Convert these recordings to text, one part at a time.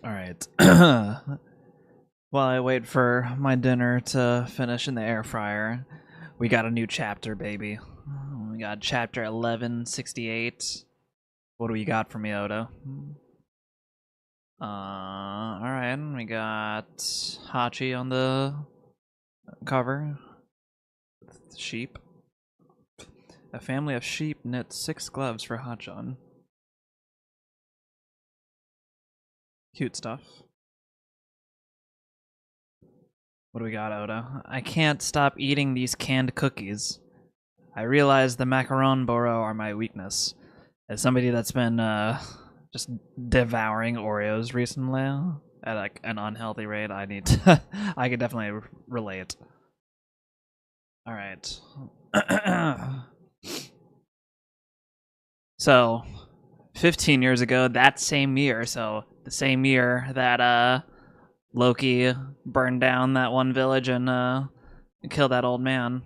All right. While I wait for my dinner to finish in the air fryer, we got a new chapter, baby. We got chapter 1168. What do we got for me, Odo? All right. We got Hachi on the cover. Sheep. A family of sheep knit 6 gloves for Hachan. Cute stuff. What do we got, Oda? I can't stop eating these canned cookies. I realize the macaron boro are my weakness. As somebody that's been just devouring Oreos recently at like an unhealthy rate, I need to I could definitely relate. All right. So, 15 years ago, that same year, so the same year that Loki burned down that one village and killed that old man.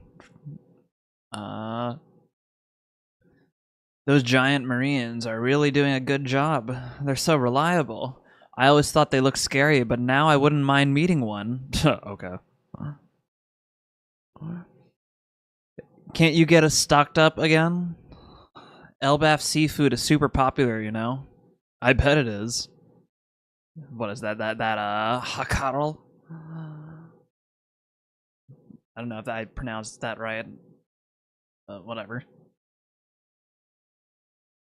Those giant marines are really doing a good job. They're so reliable. I always thought they looked scary, but now I wouldn't mind meeting one. Okay. Can't you get us stocked up again? Elbaf seafood is super popular, you know? I bet it is. What is that? That Hakarl? I don't know if I pronounced that right. Whatever.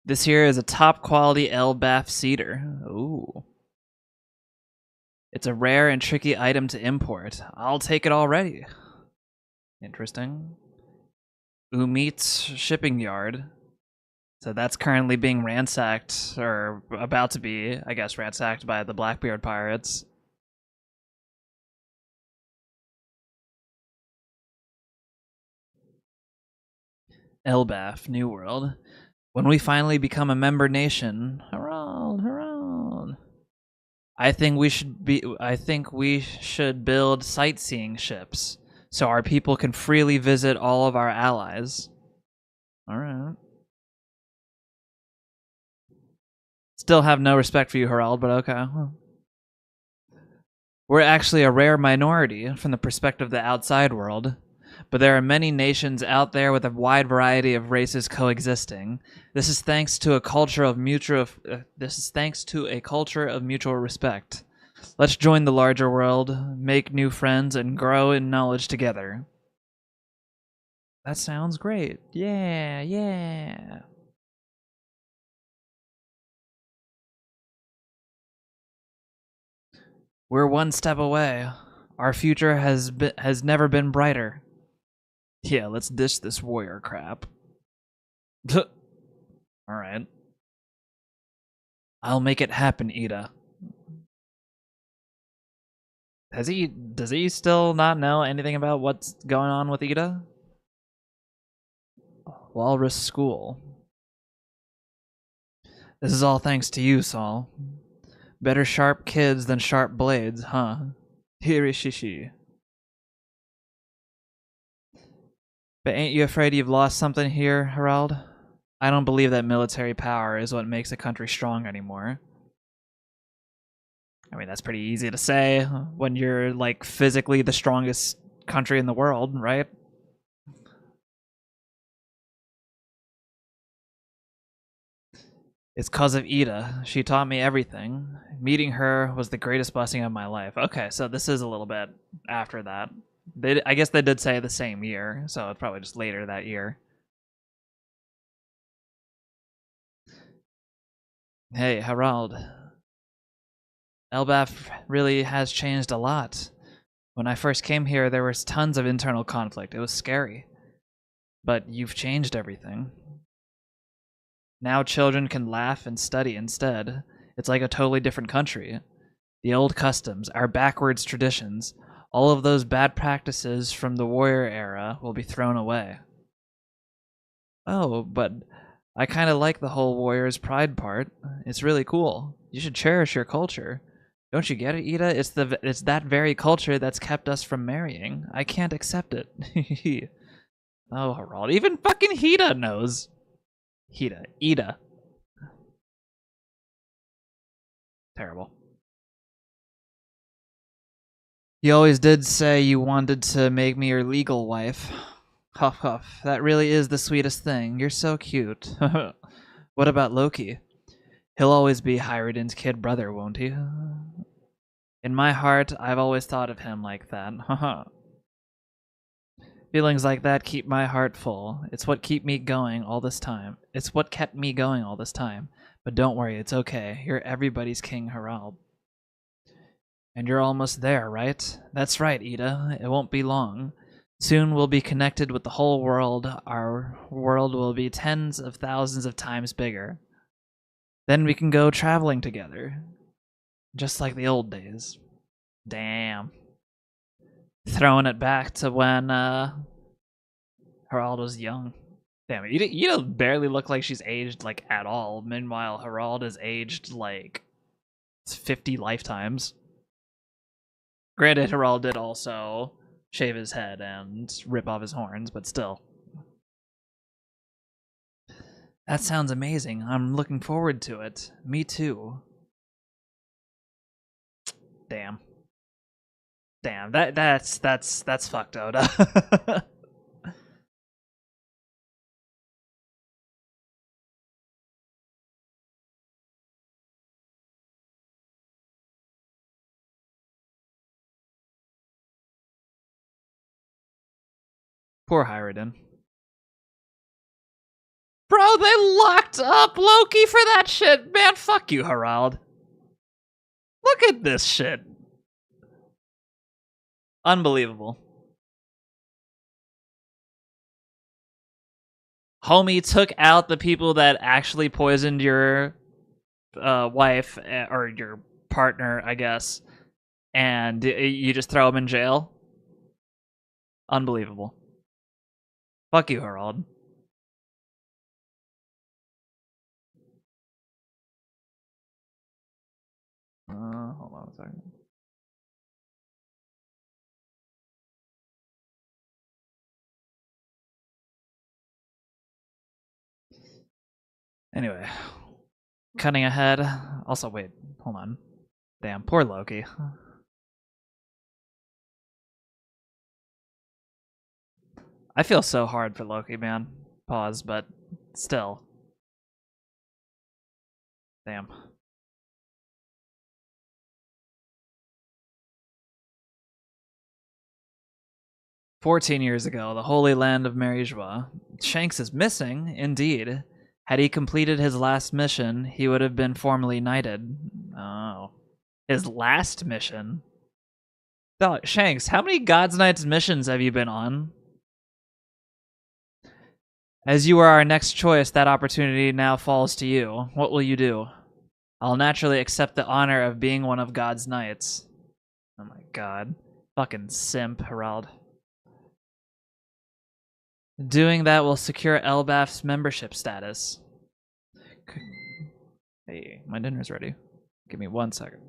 This here is a top quality Elbaf cedar. Ooh. It's a rare and tricky item to import. I'll take it already. Interesting. Umit's shipping yard. So that's currently being ransacked, or about to be, I guess, ransacked by the Blackbeard pirates. Elbaf, New World. When we finally become a member nation, Herald. I think we should build sightseeing ships so our people can freely visit all of our allies. All right. Still have no respect for you, Herald, but okay. We're actually a rare minority from the perspective of the outside world, but there are many nations out there with a wide variety of races coexisting. This is thanks to a culture of mutual respect. Let's join the larger world, make new friends, and grow in knowledge together. That sounds great. Yeah. We're one step away. Our future has never been brighter. Yeah, let's dish this warrior crap. All right. I'll make it happen, Ida. Does he still not know anything about what's going on with Ida? Walrus School. This is all thanks to you, Saul. Better sharp kids than sharp blades, huh? Hirishishi. But ain't you afraid you've lost something here, Herald? I don't believe that military power is what makes a country strong anymore. I mean, that's pretty easy to say when you're, like, physically the strongest country in the world, right? It's cause of Ida. She taught me everything. Meeting her was the greatest blessing of my life. Okay, so this is a little bit after that. I guess they did say the same year, so it's probably just later that year. Hey, Harald. Elbaf really has changed a lot. When I first came here, there was tons of internal conflict. It was scary. But you've changed everything. Now children can laugh and study instead. It's like a totally different country. The old customs, our backwards traditions, all of those bad practices from the warrior era will be thrown away. Oh, but I kind of like the whole warrior's pride part. It's really cool. You should cherish your culture. Don't you get it, Ida? It's that very culture that's kept us from marrying. I can't accept it. Oh, Harald. Even fucking Hida knows. Ida. Terrible. You always did say you wanted to make me your legal wife. Huff huff. That really is the sweetest thing. You're so cute. What about Loki? He'll always be Hyruden's kid brother, won't he? In my heart, I've always thought of him like that. Feelings like that keep my heart full. It's what keep me going all this time. It's what kept me going all this time. But don't worry, it's okay. You're everybody's King Harald. And you're almost there, right? That's right, Ida. It won't be long. Soon we'll be connected with the whole world. Our world will be tens of thousands of times bigger. Then we can go traveling together. Just like the old days. Damn. Throwing it back to when Harald was young. Damn, you don't barely look like she's aged like at all. Meanwhile, Harald is aged like 50 lifetimes. Granted, Harald did also shave his head and rip off his horns, but still. That sounds amazing. I'm looking forward to it. Me too. Damn. Damn, that's fucked, Oda. Poor Hyrden. Bro, they locked up Loki for that shit. Man, fuck you, Harald. Look at this shit. Unbelievable. Homie took out the people that actually poisoned your wife or your partner, I guess, and you just throw him in jail. Unbelievable. Fuck you, Harald. Hold on a second. Anyway, cutting ahead. Also, wait, hold on. Damn, poor Loki. I feel so hard for Loki, man. Pause, but still. Damn. "14 years ago, the holy land of Marijua. Shanks is missing, indeed. Had he completed his last mission, he would have been formally knighted." Oh. His last mission? Dog, Shanks, how many God's Knights missions have you been on? As you are our next choice, that opportunity now falls to you. What will you do? I'll naturally accept the honor of being one of God's Knights. Oh my god. Fucking simp, Harald. Doing that will secure Elbaf's membership status. Hey, my dinner's ready. Give me 1 second.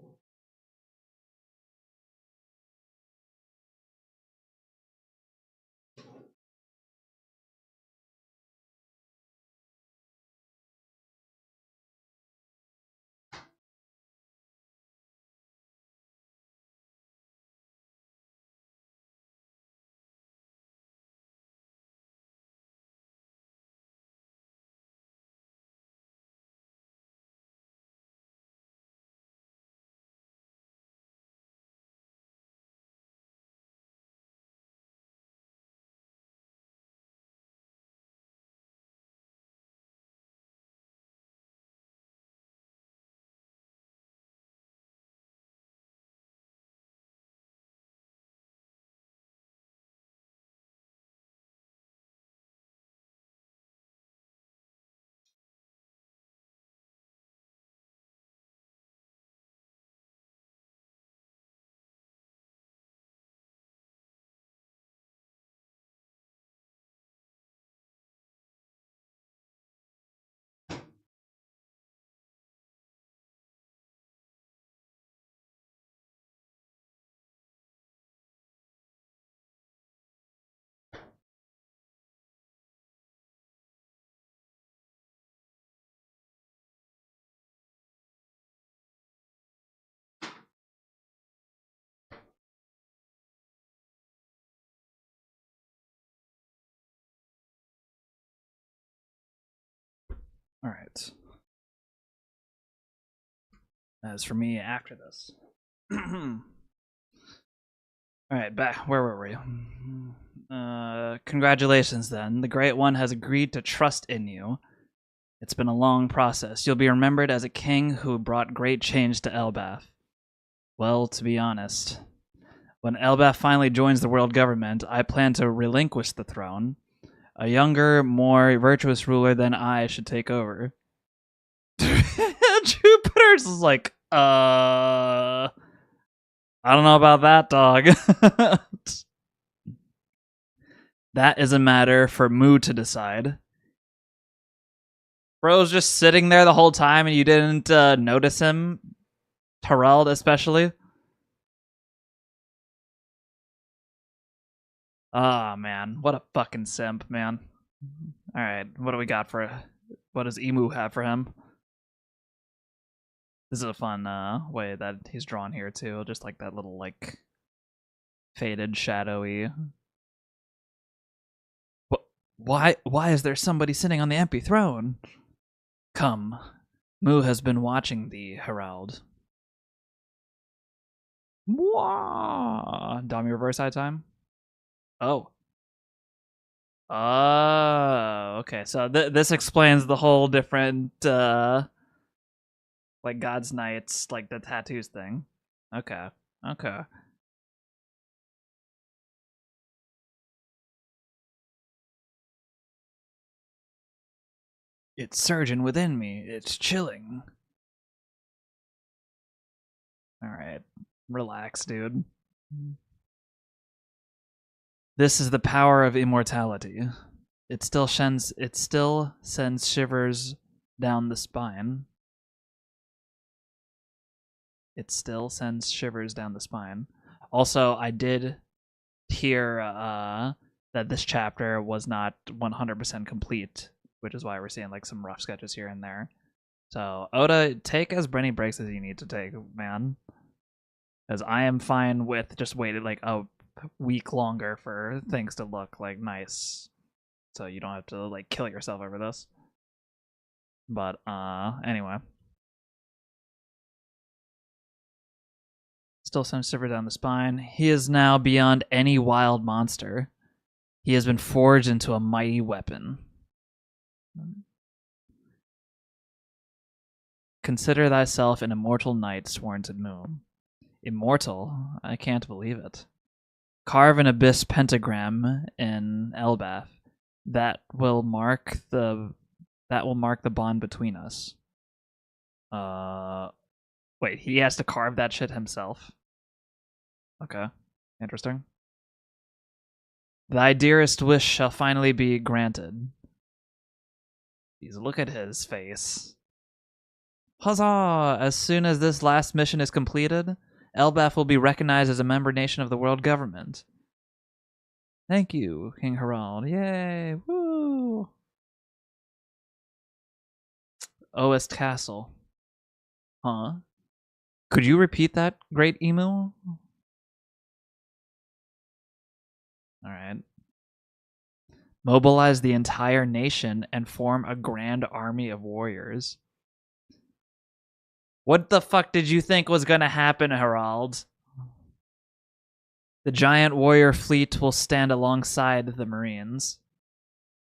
Alright. As for me after this. Alright, back. Where were we? Congratulations then. The Great One has agreed to trust in you. It's been a long process. You'll be remembered as a king who brought great change to Elbaf. Well, to be honest, when Elbaf finally joins the world government, I plan to relinquish the throne. A younger, more virtuous ruler than I should take over. Jupiter's is like, I don't know about that, dog. That is a matter for Mu to decide. Bro's just sitting there the whole time and you didn't notice him? Harald especially? Ah, oh, man. What a fucking simp, man. Alright, what do we got for... What does Emu have for him? This is a fun way that he's drawn here, too. Just like that little, like... faded, shadowy... Why is there somebody sitting on the empty throne? Come. Mu has been watching thee, Harald. Mwah! Dami reverse eye time? Oh. Oh, okay. So this explains the whole different, like, God's Knights, like, the tattoos thing. Okay. Okay. It's surging within me. It's chilling. Alright. Relax, dude. This is the power of immortality. It still sends shivers down the spine. It still sends shivers down the spine. Also, I did hear that this chapter was not 100% complete, which is why we're seeing like some rough sketches here and there. So, Oda, take as many breaks as you need to take, man. Because I am fine with just waiting like a week longer for things to look like nice. So you don't have to like kill yourself over this. But anyway. Still sends shiver down the spine. He is now beyond any wild monster. He has been forged into a mighty weapon. Consider thyself an immortal knight sworn to Moon. Immortal? I can't believe it. Carve an abyss pentagram in Elbaf. That will mark the bond between us. Wait, he has to carve that shit himself? Okay. Interesting. Thy dearest wish shall finally be granted. Jeez, look at his face. Huzzah! As soon as this last mission is completed, Elbaf will be recognized as a member nation of the world government. Thank you, King Harald. Yay! Woo! Oest Castle. Huh? Could you repeat that, Great Emu? Alright. Mobilize the entire nation and form a grand army of warriors. What the fuck did you think was gonna happen, Harald? The giant warrior fleet will stand alongside the Marines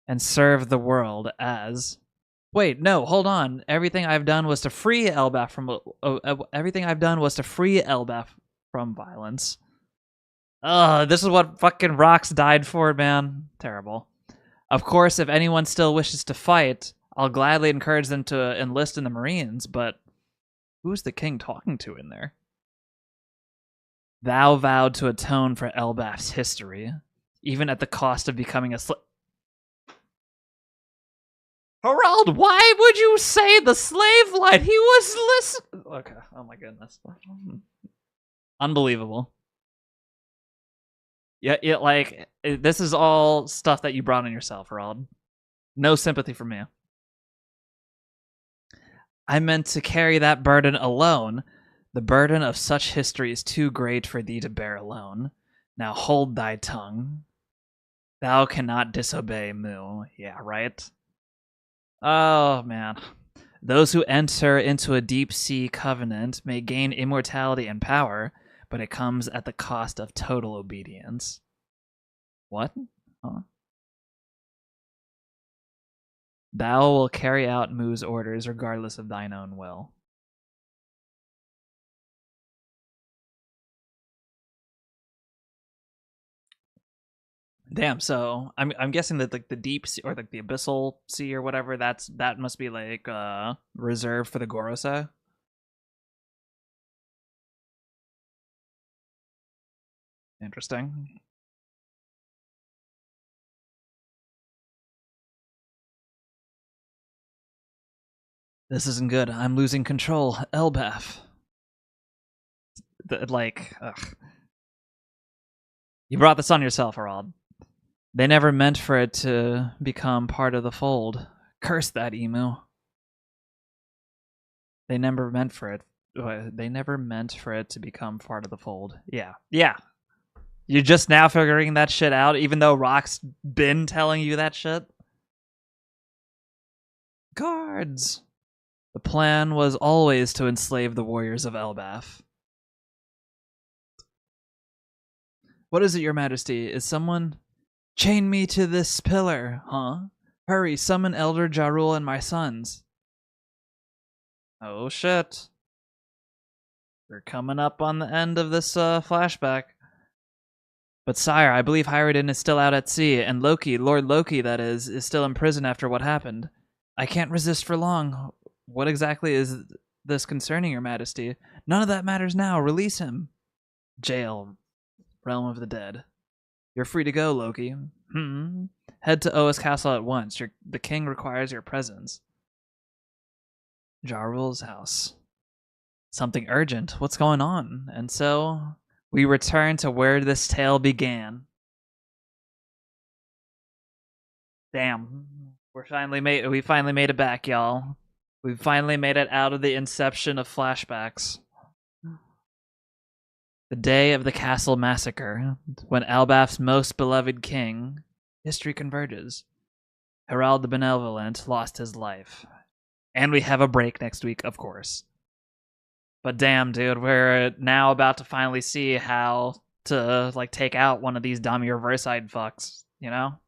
and serve the world as... Wait, no, hold on. Everything I've done was to free Elbaf from... everything I've done was to free Elbaf from violence. Ugh, this is what fucking Rocks died for, man. Terrible. Of course, if anyone still wishes to fight, I'll gladly encourage them to enlist in the Marines, but who's the king talking to in there? Thou vowed to atone for Elbaf's history, even at the cost of becoming a Harald, why would you say the slave line? He was listening. Okay, oh my goodness. Unbelievable. Yeah, like, this is all stuff that you brought on yourself, Harald. No sympathy from me. I meant to carry that burden alone. The burden of such history is too great for thee to bear alone. Now hold thy tongue. Thou cannot disobey Mu. Yeah, right? Oh man. Those who enter into a deep sea covenant may gain immortality and power, but it comes at the cost of total obedience. What? Huh? Thou will carry out Mu's orders regardless of thine own will. Damn. So I'm guessing that like the deep sea or like the abyssal sea or whatever that must be like reserved for the Gorosei. Interesting. This isn't good. I'm losing control. Elbaf. Like, ugh. You brought this on yourself, Harald. They never meant for it to become part of the fold. Curse that emu. They never meant for it. They never meant for it to become part of the fold. Yeah. Yeah. You're just now figuring that shit out, even though Rock's been telling you that shit? Guards. The plan was always to enslave the warriors of Elbaf. What is it, your majesty? Is someone... Chain me to this pillar, huh? Hurry, summon Elder Jarul and my sons. Oh shit. We're coming up on the end of this flashback. But sire, I believe Hyrodin is still out at sea, and Loki, Lord Loki that is still in prison after what happened. I can't resist for long. What exactly is this concerning, your majesty? None of that matters now. Release him. Jail. Realm of the dead. You're free to go, Loki. Head to Oa's castle at once. The king requires your presence. Jarul's house. Something urgent. What's going on? And so we return to where this tale began. Damn. We finally made it back, y'all. We finally made it out of the inception of flashbacks. The day of the castle massacre, when Elbaf's most beloved king, history converges. Harald the Benevolent lost his life. And we have a break next week, of course. But damn, dude, we're now about to finally see how to like take out one of these dummy reverse-eyed fucks, you know?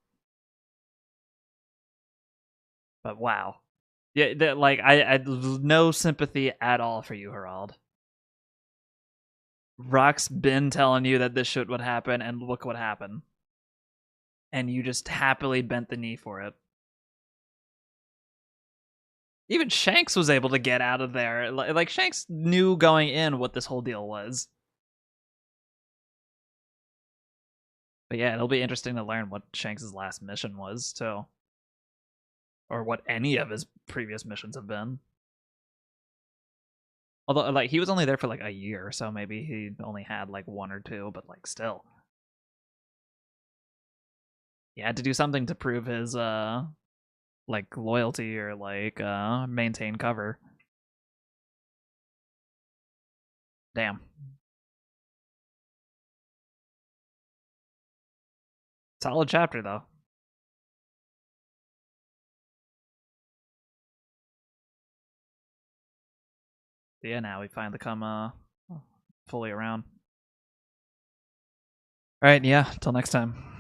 But wow. Yeah, like I no sympathy at all for you, Harald. Rock's been telling you that this shit would happen, and look what happened. And you just happily bent the knee for it. Even Shanks was able to get out of there. Like Shanks knew going in what this whole deal was. But yeah, it'll be interesting to learn what Shanks' last mission was, too. Or what any of his previous missions have been. Although, like, he was only there for, like, a year, so maybe he only had, like, one or two, but, like, still. He had to do something to prove his, like, loyalty or, like, maintain cover. Damn. Solid chapter, though. But yeah, now we finally come, fully around. Alright, yeah, till next time.